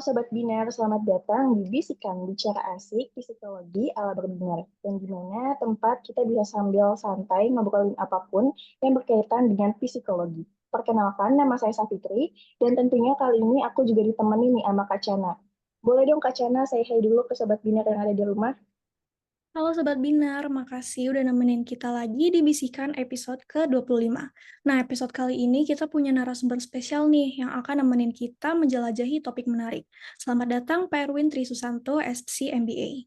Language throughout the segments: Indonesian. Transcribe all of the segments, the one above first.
Sobat Binar, selamat datang di Bisikan Bicara Asik Psikologi ala Berbinar, yang dimana tempat kita bisa sambil santai ngobrolin apapun yang berkaitan dengan psikologi. Perkenalkan, nama saya Safitri, dan tentunya kali ini aku juga ditemani nih sama Kak Cana. Boleh dong Kak Cana, saya hai dulu ke Sobat Binar yang ada di rumah. Halo Sobat Binar, makasih udah nemenin kita lagi di Bisikan episode ke-25. Nah, episode kali ini kita punya narasumber spesial nih yang akan nemenin kita menjelajahi topik menarik. Selamat datang Pak Erwin Tri Susanto, SC MBA.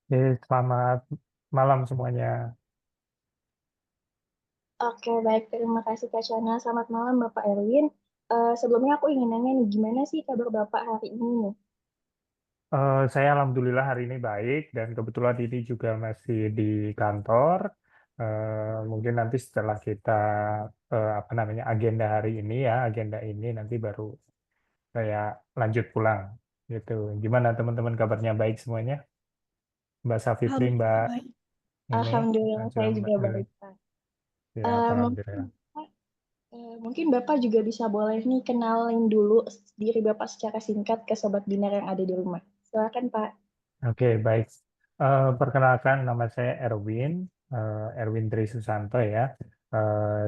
Oke, selamat malam semuanya. Oke, baik. Terima kasih Kak Cana. Selamat malam Bapak Erwin. Sebelumnya aku ingin nanya nih, gimana sih kabar Bapak hari ini nih? Saya alhamdulillah hari ini baik dan kebetulan ini juga masih di kantor. Mungkin nanti setelah kita apa namanya agenda hari ini ya, agenda ini nanti baru saya lanjut pulang gitu. Gimana teman-teman kabarnya baik semuanya? Mbak Safitri, Alhamdulillah Mbak baik. ini, Alhamdulillah, Najwa, saya Mbak juga baik, Pak. ya, Mungkin, alhamdulillah. Pak, mungkin Bapak juga bisa boleh nih kenalin dulu diri Bapak secara singkat ke Sobat Binar yang ada di rumah. Silakan, Pak. Oke, baik. Perkenalkan, nama saya Erwin, Erwin Tri Susanto ya.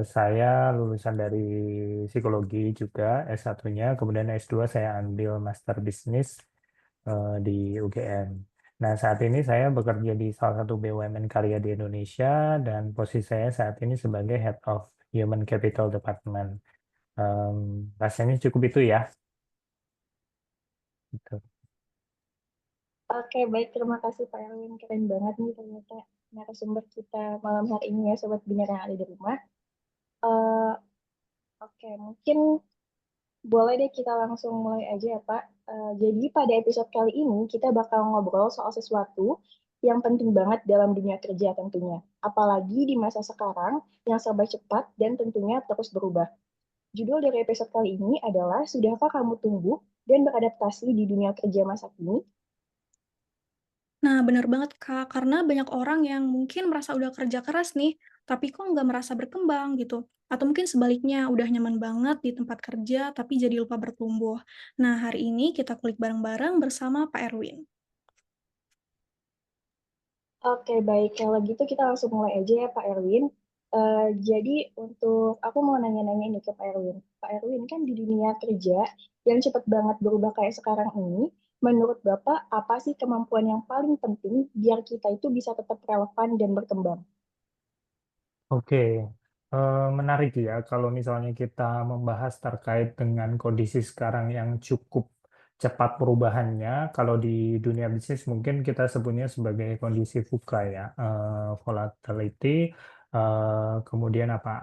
Saya lulusan dari psikologi juga, S1-nya, kemudian S2 saya ambil Master Bisnis di UGM. Nah, saat ini saya bekerja di salah satu BUMN karya di Indonesia dan posisi saya saat ini sebagai Head of Human Capital Department. Rasanya cukup itu ya. Gitu. Oke, baik. Terima kasih, Pak Erwin. Keren banget nih ternyata narasumber kita malam hari ini ya, Sobat Binar yang ada di rumah. Eh, oke, mungkin boleh deh kita langsung mulai aja ya Pak. Jadi pada episode kali ini kita bakal ngobrol soal sesuatu yang penting banget dalam dunia kerja tentunya. Apalagi di masa sekarang yang serba cepat dan tentunya terus berubah. Judul dari episode kali ini adalah Sudahkah kamu tumbuh dan beradaptasi di dunia kerja masa kini? Nah, benar banget Kak, karena banyak orang yang mungkin merasa udah kerja keras nih, tapi kok nggak merasa berkembang gitu. Atau mungkin sebaliknya, udah nyaman banget di tempat kerja, tapi jadi lupa bertumbuh. Nah, hari ini kita kulik bareng-bareng bersama Pak Erwin. Oke, baik. Kalau gitu kita langsung mulai aja ya, Pak Erwin. Jadi untuk aku mau nanya-nanya ini ke Pak Erwin. Pak Erwin kan di dunia kerja yang cepat banget berubah kayak sekarang ini, menurut Bapak apa sih kemampuan yang paling penting biar kita itu bisa tetap relevan dan berkembang? Oke, menarik ya kalau misalnya kita membahas terkait dengan kondisi sekarang yang cukup cepat perubahannya. Kalau di dunia bisnis mungkin kita sebutnya sebagai kondisi VUCA ya, volatility, kemudian apa,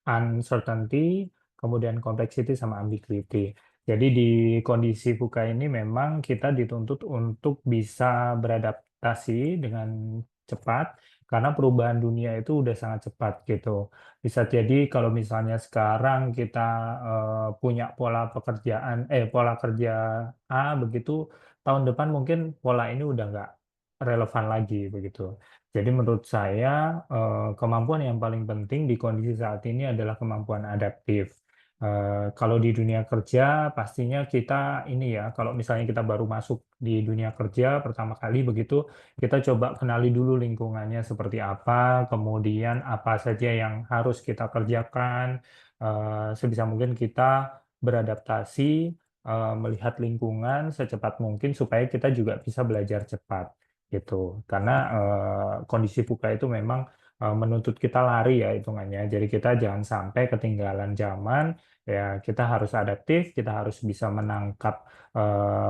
uncertainty, kemudian complexity sama ambiguity. Jadi di kondisi VUCA ini memang kita dituntut untuk bisa beradaptasi dengan cepat karena perubahan dunia itu udah sangat cepat gitu. Bisa jadi kalau misalnya sekarang kita punya pola kerja A begitu, tahun depan mungkin pola ini udah nggak relevan lagi begitu. Jadi menurut saya kemampuan yang paling penting di kondisi saat ini adalah kemampuan adaptif. Kalau di dunia kerja pastinya kita ini ya, kalau misalnya kita baru masuk di dunia kerja pertama kali begitu, kita coba kenali dulu lingkungannya seperti apa, kemudian apa saja yang harus kita kerjakan, sebisa mungkin kita beradaptasi, melihat lingkungan secepat mungkin supaya kita juga bisa belajar cepat, gitu. Karena, kondisi VUCA itu memang, menuntut kita lari ya hitungannya, jadi kita jangan sampai ketinggalan zaman, ya kita harus adaptif, kita harus bisa menangkap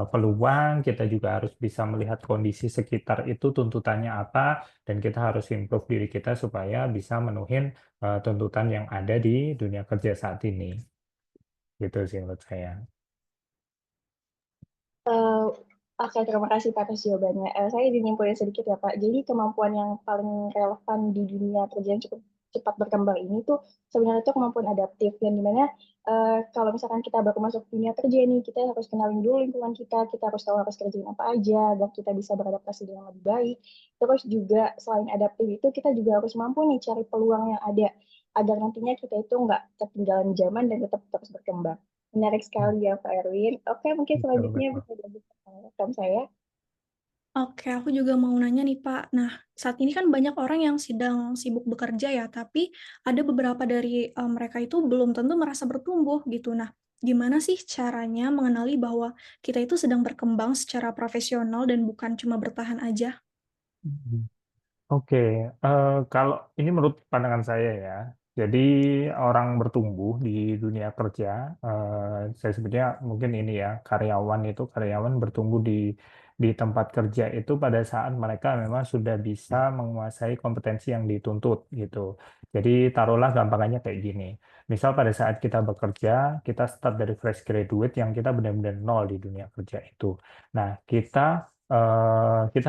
peluang, kita juga harus bisa melihat kondisi sekitar itu tuntutannya apa, dan kita harus improve diri kita supaya bisa menuhin tuntutan yang ada di dunia kerja saat ini. Gitu sih menurut saya. Eh, Oke, terima kasih Pak atas jawabannya. Saya ingin nyimpulin sedikit ya Pak. Jadi kemampuan yang paling relevan di dunia kerja yang cukup cepat berkembang ini tuh sebenarnya itu kemampuan adaptif yang dimana kalau misalkan kita baru masuk dunia kerja nih, kita harus kenalin dulu lingkungan kita harus tahu harus kerjain apa aja agar kita bisa beradaptasi dengan lebih baik. Terus juga selain adaptif itu kita juga harus mampu nih cari peluang yang ada agar nantinya kita itu nggak ketinggalan zaman dan tetap terus berkembang. Menarik Hmm, sekali ya Pak Erwin. Oke, mungkin betul, selanjutnya betul. bisa dilanjutkan rekan saya. Oke, aku juga mau nanya nih, Pak. Nah, saat ini kan banyak orang yang sedang sibuk bekerja ya, tapi ada beberapa dari mereka itu belum tentu merasa bertumbuh gitu. Nah, gimana sih caranya mengenali bahwa kita itu sedang berkembang secara profesional dan bukan cuma bertahan aja? Mhm. Oke, kalau ini menurut pandangan saya ya, jadi orang bertumbuh di dunia kerja, saya sebutnya mungkin ini ya, karyawan bertumbuh di tempat kerja itu pada saat mereka memang sudah bisa menguasai kompetensi yang dituntut gitu. Jadi taruhlah gampangannya kayak gini, misal pada saat kita bekerja, kita start dari fresh graduate yang kita benar-benar nol di dunia kerja itu. Nah, kita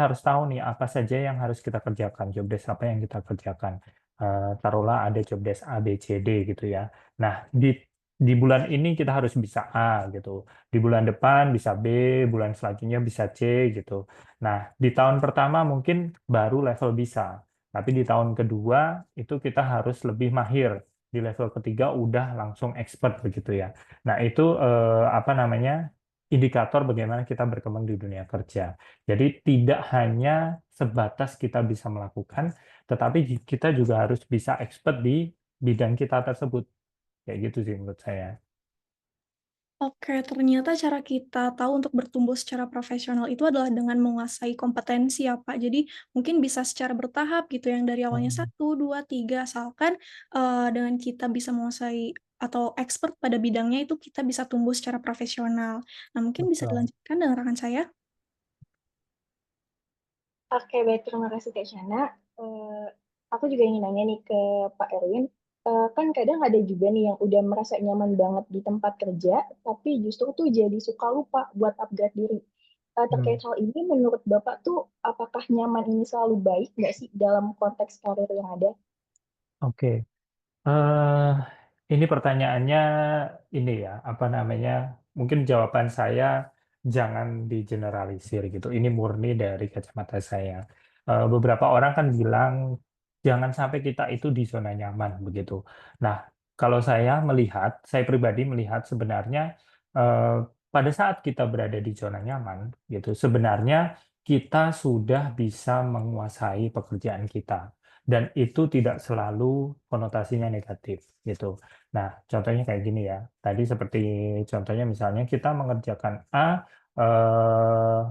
harus tahu nih apa saja yang harus kita kerjakan, job desk apa yang kita kerjakan. Taruhlah ada job desk A, B, C, D gitu ya. Nah, di bulan ini kita harus bisa A gitu. Di bulan depan bisa B, bulan selanjutnya bisa C gitu. Nah, di tahun pertama mungkin baru level bisa, tapi di tahun kedua itu kita harus lebih mahir. Di level ketiga udah langsung expert begitu ya. Nah, itu apa namanya? Indikator bagaimana kita berkembang di dunia kerja. Jadi tidak hanya sebatas kita bisa melakukan, tetapi kita juga harus bisa expert di bidang kita tersebut. Kayak gitu sih menurut saya. Oke, ternyata cara kita tahu untuk bertumbuh secara profesional itu adalah dengan menguasai kompetensi ya, Pak. Jadi mungkin bisa secara bertahap gitu, yang dari awalnya Hmm, satu 2 3 asalkan, dengan kita bisa menguasai atau expert pada bidangnya itu kita bisa tumbuh secara profesional. Nah, mungkin bisa betul. dilanjutkan dengan rekan saya? Oke, baik. Terima kasih Kak Shana. Aku juga ingin nanya nih ke Pak Erwin. Kan kadang ada juga nih yang udah merasa nyaman banget di tempat kerja, tapi justru tuh jadi suka lupa buat upgrade diri. Hmm, Terkait hal ini, menurut Bapak tuh apakah nyaman ini selalu baik nggak sih dalam konteks karir yang ada? oke. Eh, ini pertanyaannya ini ya, apa namanya? Mungkin jawaban saya jangan digeneralisir gitu. Ini murni dari kacamata saya. Beberapa orang kan bilang jangan sampai kita itu di zona nyaman begitu. Nah, kalau saya pribadi melihat sebenarnya eh, pada saat kita berada di zona nyaman gitu, sebenarnya kita sudah bisa menguasai pekerjaan kita dan itu tidak selalu konotasinya negatif gitu. Nah, contohnya kayak gini ya. Tadi seperti contohnya misalnya kita mengerjakan A eh,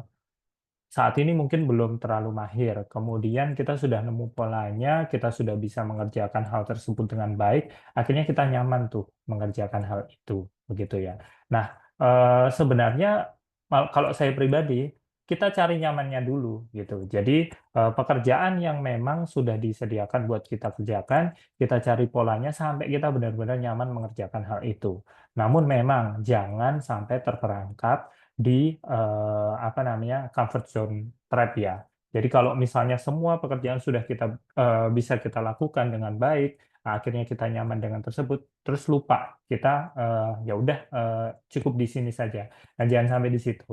saat ini mungkin belum terlalu mahir. Kemudian kita sudah nemu polanya, kita sudah bisa mengerjakan hal tersebut dengan baik, akhirnya kita nyaman tuh mengerjakan hal itu, begitu ya. Nah, sebenarnya kalau saya pribadi, kita cari nyamannya dulu gitu. Jadi pekerjaan yang memang sudah disediakan buat kita kerjakan, kita cari polanya sampai kita benar-benar nyaman mengerjakan hal itu. Namun memang jangan sampai terperangkap di apa namanya comfort zone trap ya. Jadi kalau misalnya semua pekerjaan sudah kita bisa kita lakukan dengan baik, nah, akhirnya kita nyaman dengan tersebut, terus lupa kita ya udah cukup di sini saja. Nah, jangan sampai di situ.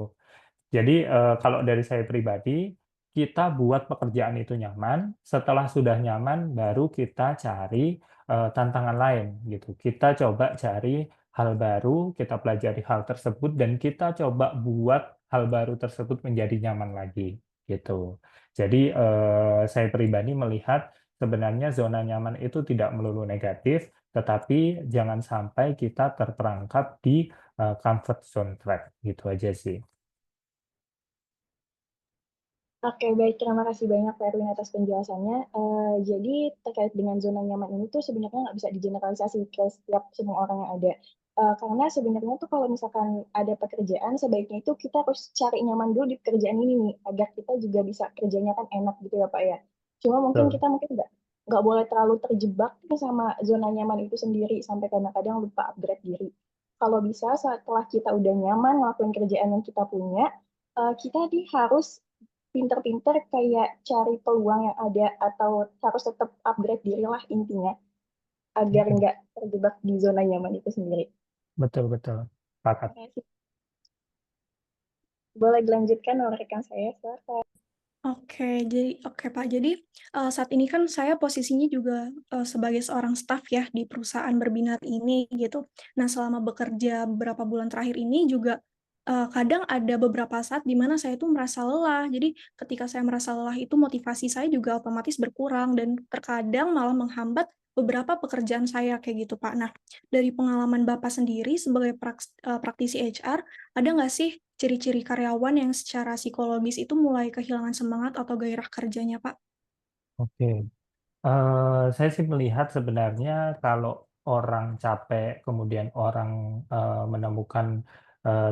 Jadi kalau dari saya pribadi, kita buat pekerjaan itu nyaman, setelah sudah nyaman baru kita cari tantangan lain gitu. Kita coba cari hal baru, kita pelajari hal tersebut dan kita coba buat hal baru tersebut menjadi nyaman lagi gitu. Jadi saya pribadi melihat sebenarnya zona nyaman itu tidak melulu negatif, tetapi jangan sampai kita terperangkap di comfort zone trap gitu aja sih. Oke, baik. Terima kasih banyak Pak Erwin atas penjelasannya. Jadi terkait dengan zona nyaman ini tuh sebenarnya nggak bisa digeneralisasi ke setiap semua orang yang ada. Karena sebenarnya tuh kalau misalkan ada pekerjaan, sebaiknya itu kita harus cari nyaman dulu di pekerjaan ini nih, agar kita juga bisa kerjanya kan enak gitu ya Pak ya. Cuma mungkin Betul. kita mungkin nggak boleh terlalu terjebak nih sama zona nyaman itu sendiri, sampai kadang-kadang lupa upgrade diri. Kalau bisa setelah kita udah nyaman ngelakuin kerjaan yang kita punya, kita harus pinter-pinter kayak cari peluang yang ada atau harus tetap upgrade diri lah intinya agar Mhm. nggak terjebak di zona nyaman itu sendiri. Betul, betul. Sepakat. Terima kasih. Boleh dilanjutkan oleh rekan saya, silakan. Oke, Pak. Jadi, saat ini kan saya posisinya juga, sebagai seorang staf ya di perusahaan berminat ini gitu. Nah, selama bekerja beberapa bulan terakhir ini juga, kadang ada beberapa saat di mana saya tuh merasa lelah. Jadi ketika saya merasa lelah itu motivasi saya juga otomatis berkurang dan terkadang malah menghambat beberapa pekerjaan saya kayak gitu, Pak. Nah, dari pengalaman Bapak sendiri sebagai praktisi HR, ada nggak sih ciri-ciri karyawan yang secara psikologis itu mulai kehilangan semangat atau gairah kerjanya, Pak? Oke. Saya sih melihat sebenarnya kalau orang capek, kemudian orang, menemukan,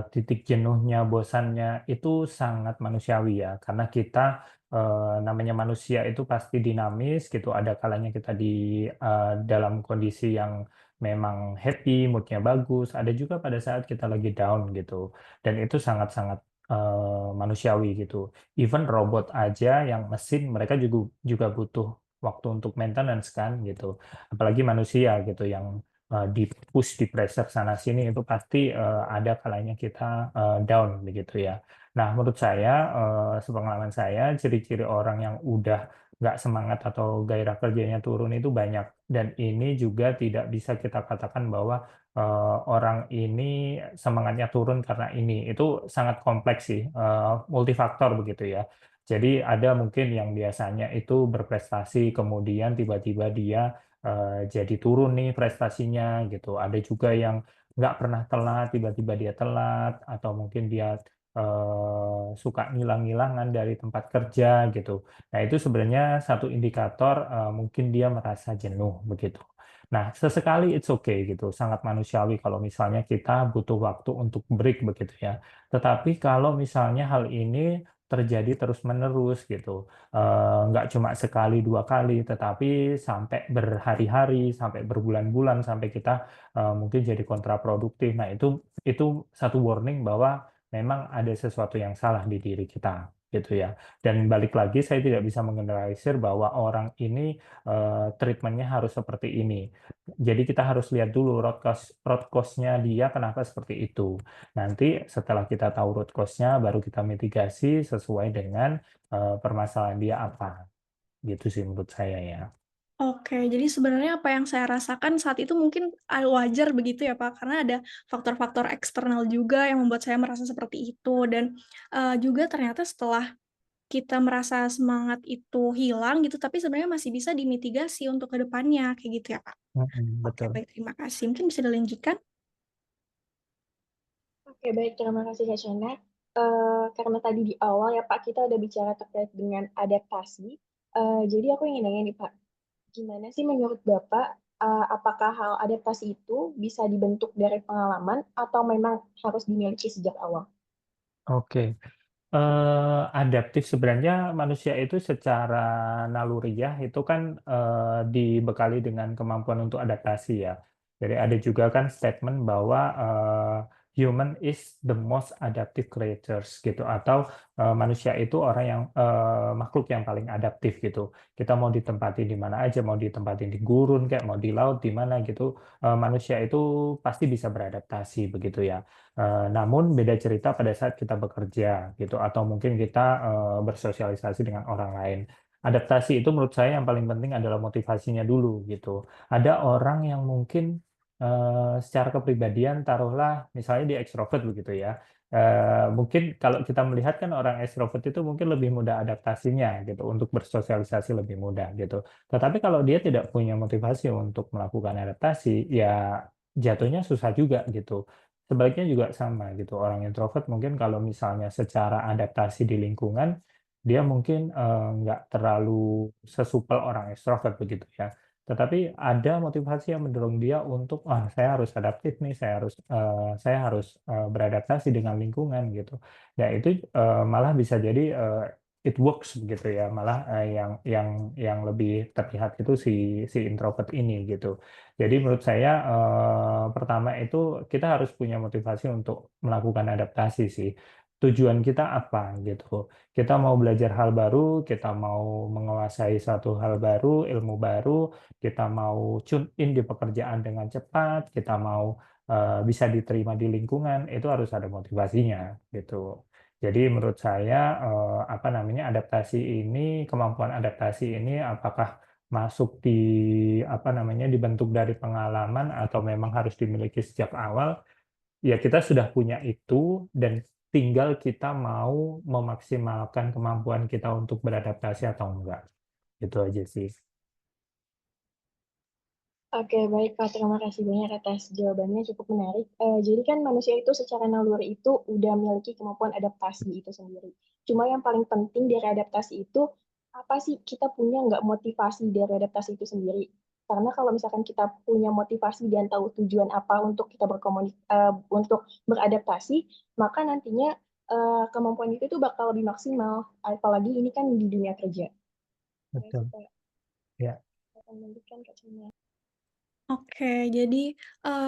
titik jenuhnya, bosannya, itu sangat manusiawi ya. Karena kita, namanya manusia itu pasti dinamis gitu, ada kalanya kita di, dalam kondisi yang memang happy, mood-nya bagus, ada juga pada saat kita lagi down gitu. Dan itu sangat-sangat, manusiawi gitu. Even robot aja yang mesin mereka juga butuh waktu untuk maintenance kan gitu. Apalagi manusia gitu yang, di-push, di-pressure sana sini itu pasti, ada kalanya kita, down begitu ya. Nah menurut saya, sepengalaman saya ciri-ciri orang yang udah nggak semangat atau gairah kerjanya turun itu banyak dan ini juga tidak bisa kita katakan bahwa, orang ini semangatnya turun karena ini. Itu sangat kompleks sih, multifaktor begitu ya. Jadi ada mungkin yang biasanya itu berprestasi, kemudian tiba-tiba dia, jadi turun nih prestasinya gitu. Ada juga yang nggak pernah telat, tiba-tiba dia telat, atau mungkin dia, suka ngilang-ngilangan dari tempat kerja gitu. Nah itu sebenarnya satu indikator, mungkin dia merasa jenuh begitu. Nah sesekali it's okay gitu, sangat manusiawi kalau misalnya kita butuh waktu untuk break begitu ya. Tetapi kalau misalnya hal ini terjadi terus-menerus gitu, nggak cuma sekali, 2 kali, tetapi sampai berhari-hari, sampai berbulan-bulan, sampai kita, mungkin jadi kontraproduktif. Nah itu satu warning bahwa memang ada sesuatu yang salah di diri kita, gitu ya. Dan balik lagi saya tidak bisa menggeneralisir bahwa orang ini, treatment-nya harus seperti ini. Jadi kita harus lihat dulu root cause-nya dia kenapa seperti itu. Nanti setelah kita tahu root cause-nya, baru kita mitigasi sesuai dengan, permasalahan dia apa, gitu sih menurut saya ya. Oke, jadi sebenarnya apa yang saya rasakan saat itu mungkin, wajar begitu ya, Pak, karena ada faktor-faktor eksternal juga yang membuat saya merasa seperti itu dan, juga ternyata setelah kita merasa semangat itu hilang gitu, tapi sebenarnya masih bisa dimitigasi untuk ke depannya, kayak gitu ya, Pak? Mhm, Oke, betul. baik, terima kasih. Mungkin bisa dilanjutkan? Oke, baik. Terima kasih, Kak Shana. Karena tadi di awal ya, Pak, kita udah bicara terkait dengan adaptasi. Jadi aku ingin nanya nih, Pak, gimana sih menurut Bapak, apakah hal adaptasi itu bisa dibentuk dari pengalaman atau memang harus dimiliki sejak awal? Oke. Adaptif sebenarnya manusia itu secara naluriah itu kan, dibekali dengan kemampuan untuk adaptasi ya. Jadi ada juga kan statement bahwa, human is the most adaptive creatures gitu atau, manusia itu orang yang, makhluk yang paling adaptif gitu. Kita mau ditempatin di mana aja, mau ditempatin di gurun kayak mau di laut, di mana gitu, manusia itu pasti bisa beradaptasi begitu ya. Namun beda cerita pada saat kita bekerja gitu atau mungkin kita, bersosialisasi dengan orang lain. Adaptasi itu menurut saya yang paling penting adalah motivasinya dulu gitu. Ada orang yang mungkin, secara kepribadian taruhlah misalnya dia ekstrovert begitu ya, mungkin kalau kita melihat kan orang ekstrovert itu mungkin lebih mudah adaptasinya gitu untuk bersosialisasi lebih mudah gitu. Tetapi kalau dia tidak punya motivasi untuk melakukan adaptasi, ya jatuhnya susah juga gitu. Sebaliknya juga sama gitu, orang introvert mungkin kalau misalnya secara adaptasi di lingkungan, dia mungkin, nggak terlalu sesupel orang ekstrovert begitu ya. Tetapi ada motivasi yang mendorong dia untuk, "Wah, saya harus adaptif nih, saya harus beradaptasi dengan lingkungan," gitu. Ya itu, malah bisa jadi, it works begitu ya, malah, yang lebih terlihat itu si introvert ini gitu. Jadi menurut saya, pertama itu kita harus punya motivasi untuk melakukan adaptasi sih. Tujuan kita apa gitu. Kita mau belajar hal baru, kita mau menguasai suatu hal baru, ilmu baru, kita mau tune in di pekerjaan dengan cepat, kita mau, bisa diterima di lingkungan, itu harus ada motivasinya gitu. Jadi menurut saya kemampuan adaptasi ini apakah masuk dibentuk dari pengalaman atau memang harus dimiliki sejak awal? Ya kita sudah punya itu dan tinggal kita mau memaksimalkan kemampuan kita untuk beradaptasi atau enggak. Itu aja sih. Oke, baik Pak. Terima kasih banyak atas jawabannya cukup menarik. Jadi kan manusia itu secara naluri itu udah memiliki kemampuan adaptasi itu sendiri. Cuma yang paling penting dari adaptasi itu, apa sih kita punya nggak motivasi dari adaptasi itu sendiri? Karena kalau misalkan kita punya motivasi dan tahu tujuan apa untuk kita untuk beradaptasi, maka nantinya kemampuan itu tuh bakal lebih maksimal. Apalagi ini kan di dunia kerja. Terima kasih Betul. Pak. Ya. Saya akan melanjutkan Kak Cina. Oke, jadi,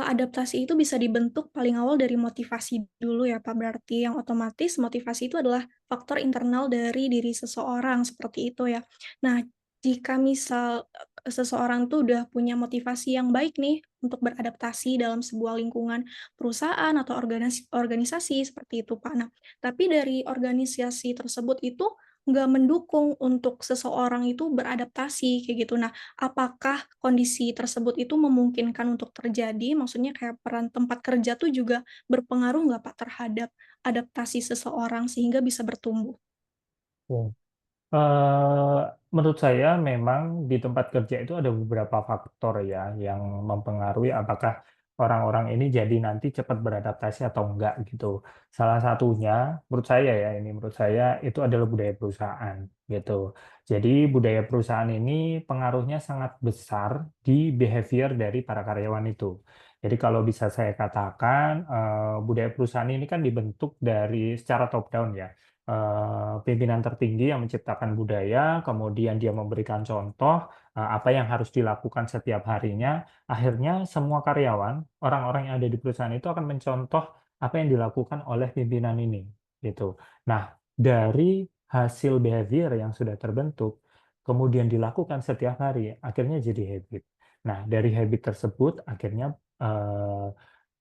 adaptasi itu bisa dibentuk paling awal dari motivasi dulu ya, Pak, berarti yang otomatis motivasi itu adalah faktor internal dari diri seseorang, seperti itu ya. Nah, jika misal, seseorang tuh udah punya motivasi yang baik nih untuk beradaptasi dalam sebuah lingkungan perusahaan atau organisasi seperti itu, Pak. Nah, tapi dari organisasi tersebut itu nggak mendukung untuk seseorang itu beradaptasi, kayak gitu. Nah, apakah kondisi tersebut itu memungkinkan untuk terjadi? Maksudnya kayak peran tempat kerja tuh juga berpengaruh nggak, Pak, terhadap adaptasi seseorang sehingga bisa bertumbuh? Oke. Eee, Menurut saya memang di tempat kerja itu ada beberapa faktor ya yang mempengaruhi apakah orang-orang ini jadi nanti cepat beradaptasi atau enggak gitu. Salah satunya menurut saya itu adalah budaya perusahaan gitu. Jadi budaya perusahaan ini pengaruhnya sangat besar di behavior dari para karyawan itu. Jadi kalau bisa saya katakan, budaya perusahaan ini kan dibentuk dari secara top down ya. Pimpinan tertinggi yang menciptakan budaya, kemudian dia memberikan contoh, apa yang harus dilakukan setiap harinya, akhirnya semua karyawan, orang-orang yang ada di perusahaan itu akan mencontoh apa yang dilakukan oleh pimpinan ini, gitu. Nah, dari hasil behavior yang sudah terbentuk, kemudian dilakukan setiap hari, akhirnya jadi habit. Nah, dari habit tersebut akhirnya,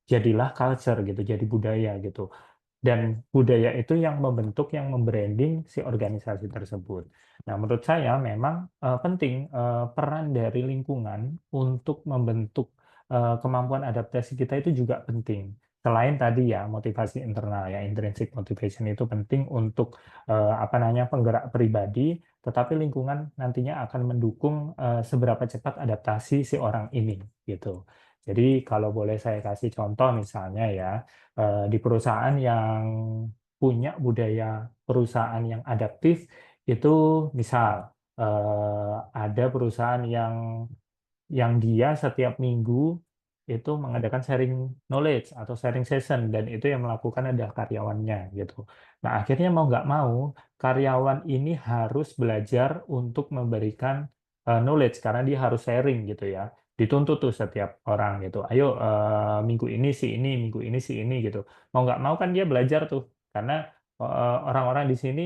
jadilah culture gitu, jadi budaya gitu. Dan budaya itu yang membentuk, yang mem-branding si organisasi tersebut. Nah, menurut saya memang, penting, peran dari lingkungan untuk membentuk, kemampuan adaptasi kita itu juga penting. Selain tadi ya motivasi internal ya, intrinsic motivation itu penting untuk, penggerak pribadi, tetapi lingkungan nantinya akan mendukung, seberapa cepat adaptasi si orang ini, gitu. Jadi kalau boleh saya kasih contoh misalnya ya, di perusahaan yang punya budaya perusahaan yang adaptif, itu misal, ada perusahaan yang dia setiap minggu itu mengadakan sharing knowledge atau sharing session dan itu yang melakukan adalah karyawannya gitu. Nah, akhirnya mau nggak mau karyawan ini harus belajar untuk memberikan, knowledge karena dia harus sharing gitu ya. Dituntut tuh setiap orang gitu, "Ayo, minggu ini si ini, minggu ini si ini," gitu. Mau nggak mau kan dia belajar tuh karena, orang-orang di sini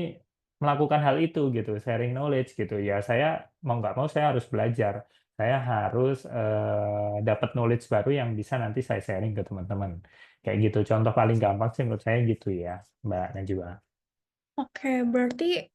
melakukan hal itu gitu, sharing knowledge gitu. Ya saya mau nggak mau saya harus belajar. Saya harus, dapat knowledge baru yang bisa nanti saya sharing ke teman-teman, kayak gitu. Contoh paling gampang sih menurut saya gitu ya, Mbak Najwa. Oke, berarti,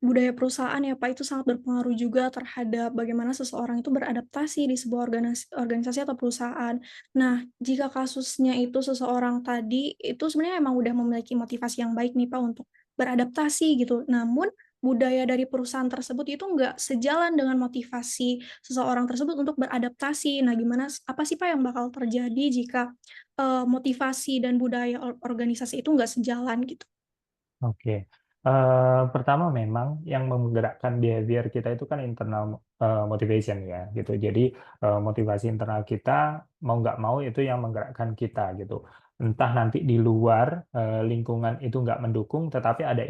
budaya perusahaan ya, Pak, itu sangat berpengaruh juga terhadap bagaimana seseorang itu beradaptasi di sebuah organisasi atau perusahaan. Nah, jika kasusnya itu seseorang tadi, itu sebenarnya emang udah memiliki motivasi yang baik nih, Pak, untuk beradaptasi gitu. Namun, budaya dari perusahaan tersebut itu nggak sejalan dengan motivasi seseorang tersebut untuk beradaptasi. Nah, apa sih, Pak, yang bakal terjadi jika, motivasi dan budaya organisasi itu nggak sejalan gitu? Oke, pertama memang yang menggerakkan behavior kita itu kan internal, motivation ya, gitu. Jadi, motivasi internal kita mau nggak mau itu yang menggerakkan kita gitu. Entah nanti di luar, lingkungan itu nggak mendukung, tetapi ada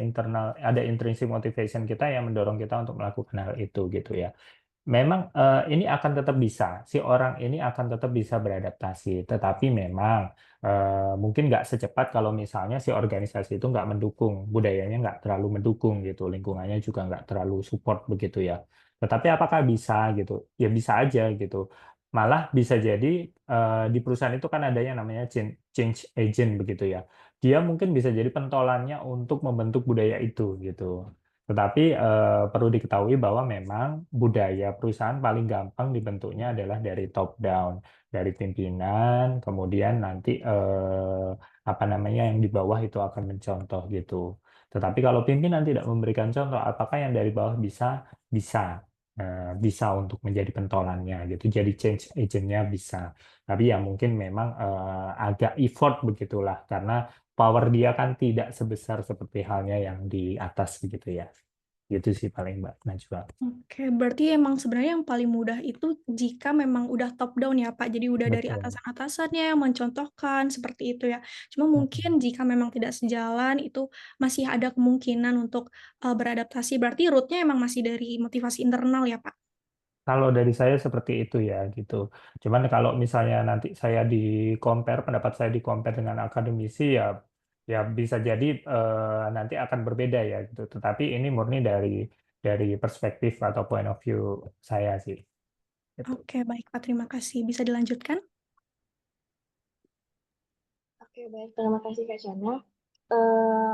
intrinsic motivation kita yang mendorong kita untuk melakukan hal itu gitu ya. Memang, ini akan tetap bisa, si orang ini akan tetap bisa beradaptasi, tetapi memang, mungkin nggak secepat kalau misalnya si organisasi itu nggak mendukung, budayanya nggak terlalu mendukung gitu, lingkungannya juga nggak terlalu support begitu ya. Tetapi apakah bisa gitu? Ya bisa aja gitu. Malah bisa jadi di perusahaan itu kan ada yang namanya change agent begitu ya. Dia mungkin bisa jadi pentolannya untuk membentuk budaya itu gitu. Tetapi perlu diketahui bahwa memang budaya perusahaan paling gampang dibentuknya adalah dari top down, dari pimpinan, kemudian nanti apa namanya yang di bawah itu akan mencontoh gitu. Tetapi kalau pimpinan tidak memberikan contoh, apakah yang dari bawah bisa? Bisa. Bisa untuk menjadi pentolannya gitu. Jadi change agent-nya bisa. Tapi ya mungkin memang agak effort begitulah karena power dia kan tidak sebesar seperti halnya yang di atas begitu ya. Gitu sih paling Mbak Najwa. Oke, berarti emang sebenarnya yang paling mudah itu jika memang udah top down ya, Pak. Jadi udah dari Betul. atasan-atasannya yang mencontohkan seperti itu ya. Cuma mungkin jika memang tidak sejalan itu masih ada kemungkinan untuk beradaptasi. Berarti root-nya emang masih dari motivasi internal ya, Pak? Kalau dari saya seperti itu ya gitu. Cuman kalau misalnya nanti saya di-compare, pendapat saya di-compare dengan akademisi ya bisa jadi nanti akan berbeda ya gitu. Tetapi ini murni dari perspektif atau point of view saya sih. Gitu. Oke, baik Pak. Terima kasih. Bisa dilanjutkan? Oke, baik. Terima kasih Kak Shana. Eh,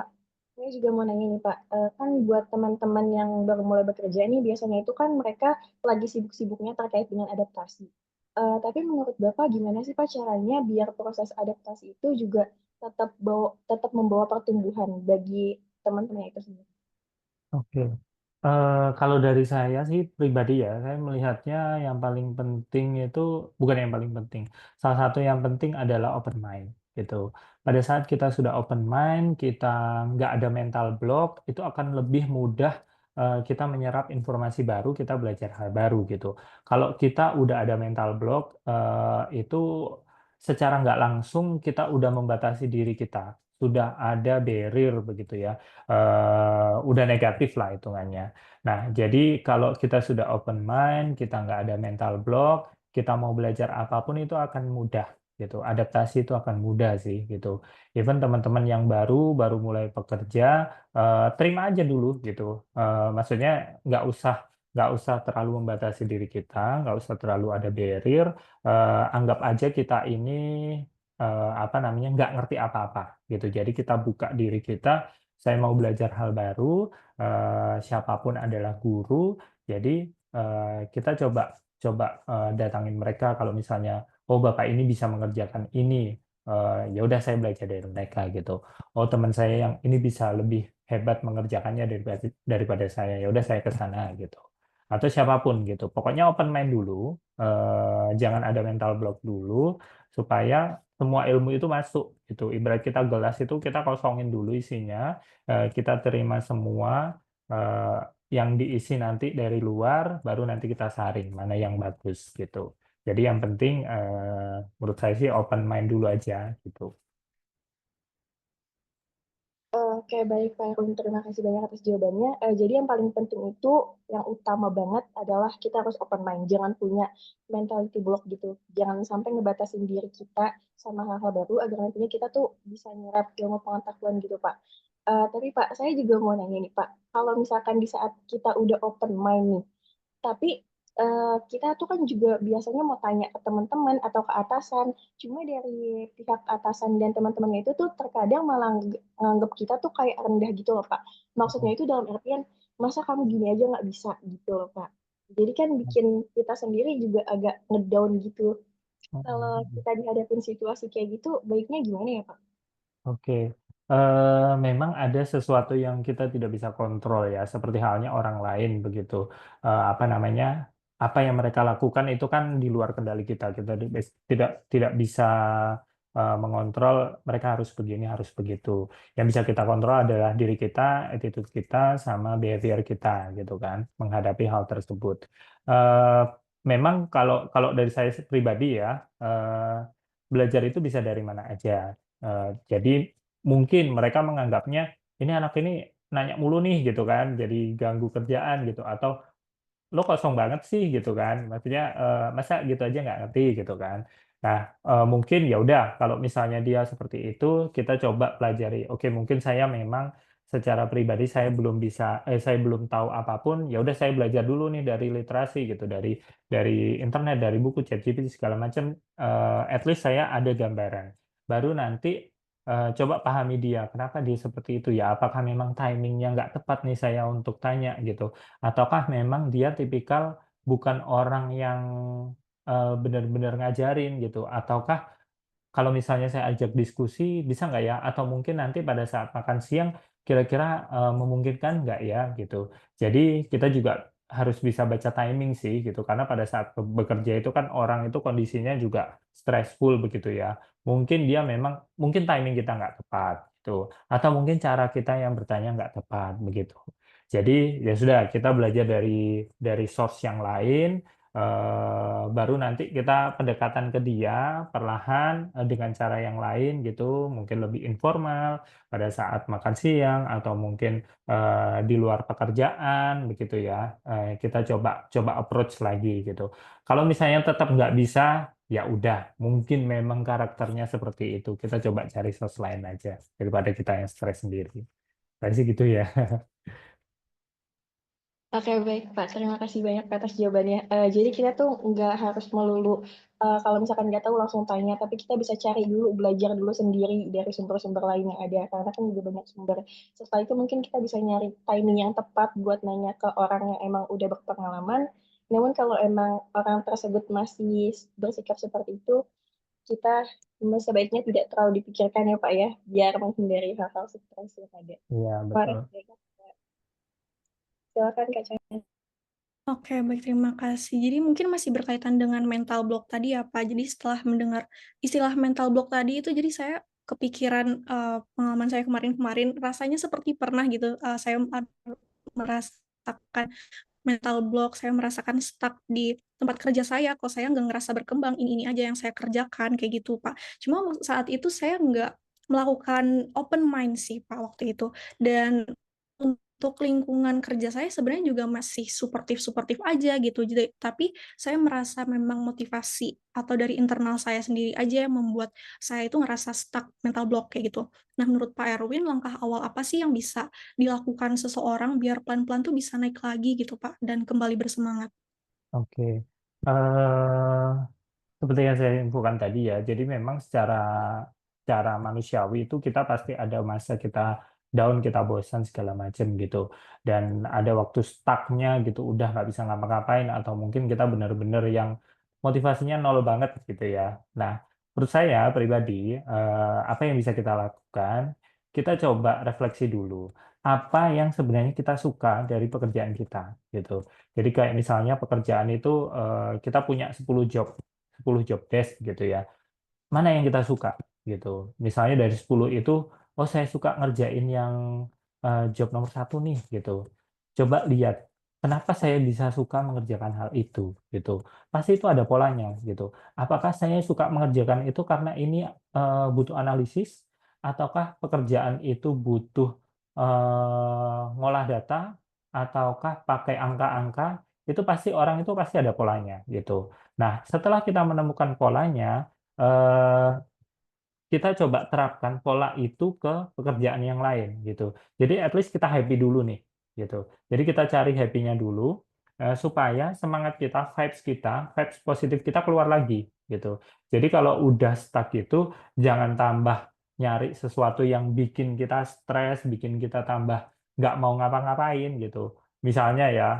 saya juga mau nanya nih Pak, kan buat teman-teman yang baru mulai bekerja nih, biasanya itu kan mereka lagi sibuk-sibuknya terkait dengan adaptasi. Tapi menurut Bapak gimana sih Pak caranya biar proses adaptasi itu juga tetap membawa pertumbuhan bagi teman-teman itu sendiri? Oke. Kalau dari saya sih pribadi ya, saya melihatnya yang paling penting itu bukan yang paling penting. Salah satu yang penting adalah open mind gitu. Pada saat kita sudah open mind, kita nggak ada mental block, itu akan lebih mudah kita menyerap informasi baru, kita belajar hal baru gitu. Kalau kita udah ada mental block, itu secara nggak langsung kita udah membatasi diri kita, sudah ada barrier begitu ya, udah negatif lah hitungannya. Nah, jadi kalau kita sudah open mind, kita nggak ada mental block, kita mau belajar apapun itu akan mudah gitu. Adaptasi itu akan mudah sih gitu. Even teman-teman yang baru mulai bekerja, terima aja dulu gitu. Maksudnya nggak usah terlalu membatasi diri kita, nggak usah terlalu ada barrier. Anggap aja kita ini apa namanya nggak ngerti apa-apa gitu. Jadi kita buka diri kita, saya mau belajar hal baru, siapapun adalah guru, jadi kita coba coba datangin mereka kalau misalnya, "Oh Bapak ini bisa mengerjakan ini," ya udah saya belajar dari mereka gitu. "Oh teman saya yang ini bisa lebih hebat mengerjakannya daripada saya," ya udah saya ke sana gitu. Atau siapapun gitu, pokoknya open mind dulu, jangan ada mental block dulu, supaya semua ilmu itu masuk gitu. Ibarat kita gelas itu kita kosongin dulu isinya, kita terima semua, yang diisi nanti dari luar, baru nanti kita saring mana yang bagus gitu. Jadi yang penting, menurut saya sih open mind dulu aja gitu. Oke, baik Pak Erwin. Terima kasih banyak atas jawabannya. Jadi yang paling penting itu, yang utama banget adalah kita harus open mind. Jangan punya mentality block gitu. Jangan sampai ngebatasin diri kita sama hal-hal baru agar nantinya kita tuh bisa nyerap ilmu pengetahuan gitu, Pak. Tapi Pak, saya juga mau nanya nih, Pak. Kalau misalkan di saat kita udah open mind nih, tapi kita tuh kan juga biasanya mau tanya ke teman-teman atau ke atasan, cuma dari pihak atasan dan teman-temannya itu tuh terkadang malah nganggap kita tuh kayak rendah gitu loh Pak. Maksudnya itu dalam artian, masa kamu gini aja nggak bisa gitu loh Pak. Jadi kan bikin kita sendiri juga agak ngedown gitu. Kalau kita dihadapin situasi kayak gitu, baiknya gimana ya Pak? Oke, memang ada sesuatu yang kita tidak bisa kontrol ya, seperti halnya orang lain begitu. Apa namanya, apa yang mereka lakukan itu kan di luar kendali kita. Kita tidak bisa mengontrol mereka harus begini, harus begitu. Yang bisa kita kontrol adalah diri kita, attitude kita, sama behavior kita gitu kan, menghadapi hal tersebut. Eee, Memang kalau kalau dari saya pribadi ya, belajar itu bisa dari mana aja. Jadi mungkin mereka menganggapnya, "Ini anak ini nanya mulu nih," gitu kan, jadi ganggu kerjaan gitu, atau, "Lo kosong banget sih," gitu kan, maksudnya, "Masa gitu aja nggak ngerti?" Gitu kan. Nah, mungkin ya udah kalau misalnya dia seperti itu, kita coba pelajari, oke mungkin saya memang secara pribadi saya belum tahu apapun, ya udah saya belajar dulu nih dari literasi gitu, dari internet, dari buku, ChatGPT segala macam, at least saya ada gambaran. Baru nanti, coba pahami dia, kenapa dia seperti itu ya? Apakah memang timing-nya nggak tepat nih saya untuk tanya gitu? Ataukah memang dia tipikal bukan orang yang, benar-benar ngajarin gitu? Ataukah kalau misalnya saya ajak diskusi, bisa nggak ya? Atau mungkin nanti pada saat makan siang, kira-kira, memungkinkan nggak ya, gitu. Jadi kita juga harus bisa baca timing sih, gitu. Karena pada saat bekerja itu kan orang itu kondisinya juga stressful begitu ya. Mungkin timing kita nggak tepat, gitu. Atau mungkin cara kita yang bertanya nggak tepat, begitu. Jadi, ya sudah, kita belajar dari source yang lain, baru nanti kita pendekatan ke dia perlahan, dengan cara yang lain gitu, mungkin lebih informal pada saat makan siang atau mungkin, di luar pekerjaan begitu ya, kita coba coba approach lagi gitu. Kalau misalnya tetap nggak bisa, ya udah mungkin memang karakternya seperti itu, kita coba cari source lain aja daripada kita yang stres sendiri. Paling sih gitu ya. Oke, baik Pak. Terima kasih banyak Pak atas jawabannya. Jadi kita tuh nggak harus melulu, kalau misalkan nggak tahu langsung tanya, tapi kita bisa cari dulu, belajar dulu sendiri dari sumber-sumber lain yang ada, karena kan juga banyak sumber. Setelah itu mungkin kita bisa nyari timing yang tepat buat nanya ke orang yang emang udah berpengalaman. Namun kalau emang orang tersebut masih bersikap seperti itu, kita sebaiknya tidak terlalu dipikirkan ya Pak ya, biar menghindari hal-hal stres yang ada. Iya, betul. Kemarin, silakan Kak. Oke, baik, terima kasih. Jadi mungkin masih berkaitan dengan mental block tadi ya, Pak. Jadi setelah mendengar istilah mental block tadi itu jadi saya kepikiran, pengalaman saya kemarin-kemarin rasanya seperti pernah gitu, saya merasakan mental block, saya merasakan stuck di tempat kerja saya, kok saya nggak ngerasa berkembang, ini aja yang saya kerjakan, kayak gitu, Pak. Cuma saat itu saya nggak melakukan open mind sih, Pak, waktu itu. Dan untuk lingkungan kerja saya sebenarnya juga masih suportif-suportif aja gitu, jadi tapi saya merasa memang motivasi atau dari internal saya sendiri aja yang membuat saya itu ngerasa stuck, mental block kayak gitu. Nah, menurut Pak Erwin, langkah awal apa sih yang bisa dilakukan seseorang biar pelan-pelan tuh bisa naik lagi gitu, Pak, dan kembali bersemangat? Oke. Eee, Seperti yang saya infokan tadi ya, jadi memang secara manusiawi itu kita pasti ada masa kita down, kita bosan segala macam gitu. Dan ada waktu stuck-nya gitu, udah nggak bisa ngapa-ngapain atau mungkin kita benar-benar yang motivasinya nol banget gitu ya. Nah, menurut saya pribadi, apa yang bisa kita lakukan, kita coba refleksi dulu, apa yang sebenarnya kita suka dari pekerjaan kita gitu. Jadi kayak misalnya pekerjaan itu, kita punya 10 job desk gitu ya. Mana yang kita suka gitu. Misalnya dari 10 itu, oh saya suka ngerjain yang, job nomor satu nih gitu. Coba lihat, kenapa saya bisa suka mengerjakan hal itu gitu. Pasti itu ada polanya gitu. Apakah saya suka mengerjakan itu karena ini, butuh analisis, ataukah pekerjaan itu butuh, ngolah data, ataukah pakai angka-angka, itu pasti orang itu pasti ada polanya gitu. Nah, setelah kita menemukan polanya, eee, kita coba terapkan pola itu ke pekerjaan yang lain gitu. Jadi at least kita happy dulu nih, gitu. Jadi kita cari happy-nya dulu, supaya semangat kita, vibes positif kita keluar lagi, gitu. Jadi kalau udah stuck itu, jangan tambah nyari sesuatu yang bikin kita stres, bikin kita tambah nggak mau ngapa-ngapain gitu. Misalnya ya,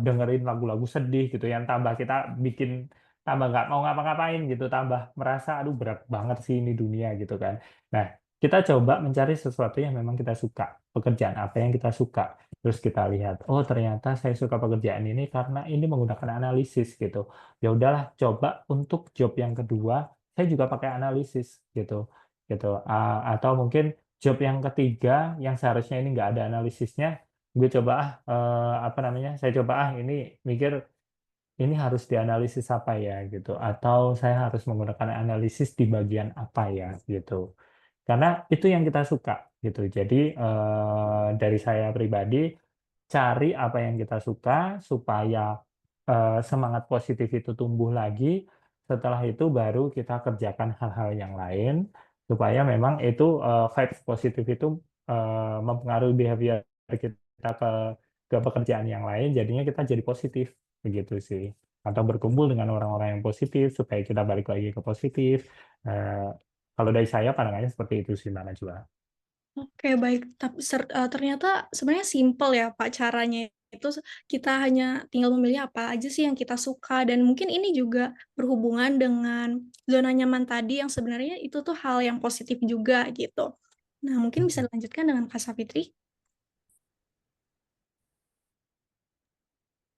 dengerin lagu-lagu sedih gitu yang tambah nggak mau ngapa-ngapain gitu, tambah merasa, "Aduh berat banget sih ini dunia," gitu kan. Nah, kita coba mencari sesuatu yang memang kita suka, pekerjaan apa yang kita suka. Terus kita lihat, "Oh ternyata saya suka pekerjaan ini karena ini menggunakan analisis," gitu. Ya udahlah coba untuk job yang kedua, saya juga pakai analisis gitu gitu. Atau mungkin job yang ketiga yang seharusnya ini nggak ada analisisnya, gue coba apa namanya, saya coba ini mikir ini harus dianalisis apa ya gitu, atau saya harus menggunakan analisis di bagian apa ya gitu. Karena itu yang kita suka gitu. Jadi, dari saya pribadi, cari apa yang kita suka supaya, semangat positif itu tumbuh lagi, setelah itu baru kita kerjakan hal-hal yang lain, supaya memang itu, vibes positif itu mempengaruhi behavior kita ke pekerjaan yang lain, jadinya kita jadi positif, begitu sih. Atau berkumpul dengan orang-orang yang positif supaya kita balik lagi ke positif. Kalau dari saya pandangannya seperti itu sih, Mbak Najwa. Oke, baik. Ternyata sebenarnya simpel ya, Pak, caranya itu kita hanya tinggal memilih apa aja sih yang kita suka dan mungkin ini juga berhubungan dengan zona nyaman tadi yang sebenarnya itu tuh hal yang positif juga gitu. Nah, mungkin bisa Mhm. dilanjutkan dengan Kak Savitri?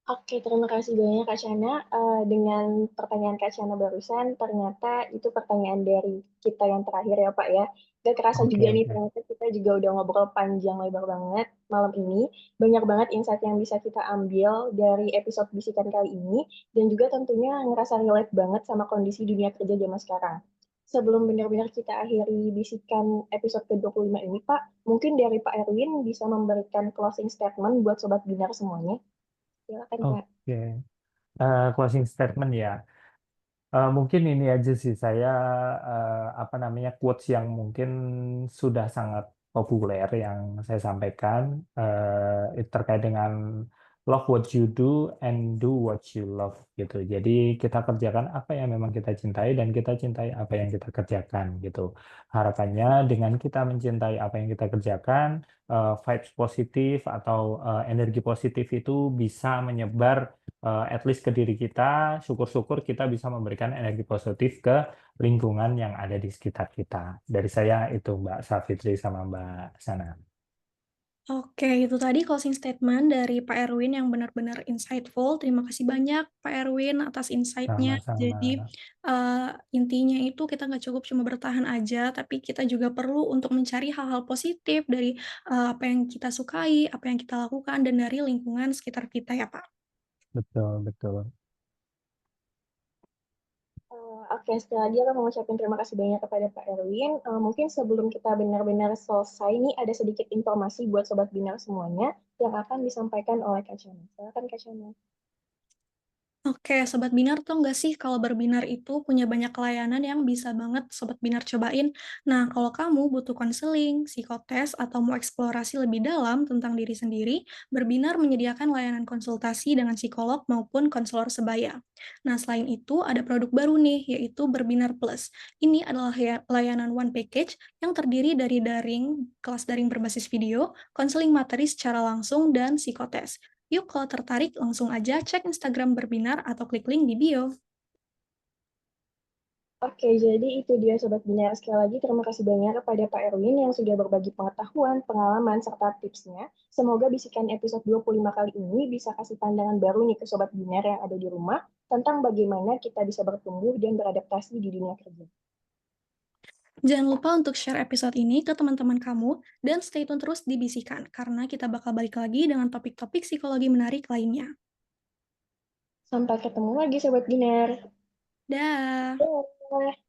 Oke, terima kasih banyak Kak Shana. Dengan pertanyaan Kak Shana barusan, ternyata itu pertanyaan dari kita yang terakhir ya Pak ya. Gak kerasa Oke, juga nih, oke. ternyata kita juga udah ngobrol panjang lebar banget malam ini. Banyak banget insight yang bisa kita ambil dari episode bisikan kali ini. Dan juga tentunya ngerasa relate banget sama kondisi dunia kerja zaman sekarang. Sebelum benar-benar kita akhiri bisikan episode ke-25 ini Pak, mungkin dari Pak Erwin bisa memberikan closing statement buat Sobat Binar semuanya. Silakan Kak. Oke. Closing statement ya. Mungkin ini aja sih saya, apa namanya, quotes yang mungkin sudah sangat populer yang saya sampaikan, terkait dengan love what you do and do what you love gitu. Jadi kita kerjakan apa yang memang kita cintai dan kita cintai apa yang kita kerjakan gitu. Harapannya dengan kita mencintai apa yang kita kerjakan, vibes positif atau, energi positif itu bisa menyebar at least ke diri kita, syukur-syukur kita bisa memberikan energi positif ke lingkungan yang ada di sekitar kita. Dari saya itu Mbak Savitri sama Mbak Sana. Oke, itu tadi closing statement dari Pak Erwin yang benar-benar insightful. Terima kasih banyak Pak Erwin atas insight-nya. Sama-sama. Jadi, intinya itu kita nggak cukup cuma bertahan aja, tapi kita juga perlu untuk mencari hal-hal positif dari, apa yang kita sukai, apa yang kita lakukan, dan dari lingkungan sekitar kita ya, Pak. Betul, betul. Oke, sekali lagi aku mengucapkan terima kasih banyak kepada Pak Erwin. Mungkin sebelum kita benar-benar selesai, nih ada sedikit informasi buat Sobat Binar semuanya yang akan disampaikan oleh Kak Chana. Silakan Kak Chana. Oke, Sobat Binar tau nggak sih kalau berbinar itu punya banyak layanan yang bisa banget Sobat Binar cobain. Nah, kalau kamu butuh konseling, psikotes, atau mau eksplorasi lebih dalam tentang diri sendiri, Berbinar menyediakan layanan konsultasi dengan psikolog maupun konselor sebaya. Nah, selain itu ada produk baru nih, yaitu Berbinar Plus. Ini adalah layanan one package yang terdiri dari kelas daring berbasis video, konseling materi secara langsung, dan psikotes. Yuk kalau tertarik langsung aja cek Instagram Berbinar atau klik link di bio. Oke, jadi itu dia Sobat Binar. Sekali lagi terima kasih banyak kepada Pak Erwin yang sudah berbagi pengetahuan, pengalaman, serta tipsnya. Semoga bisikan episode 25 kali ini bisa kasih pandangan baru nih ke Sobat Binar yang ada di rumah tentang bagaimana kita bisa bertumbuh dan beradaptasi di dunia kerja. Jangan lupa untuk share episode ini ke teman-teman kamu dan stay tune terus di Bisikan karena kita bakal balik lagi dengan topik-topik psikologi menarik lainnya. Sampai ketemu lagi Sobat Binar. Dah. Dah.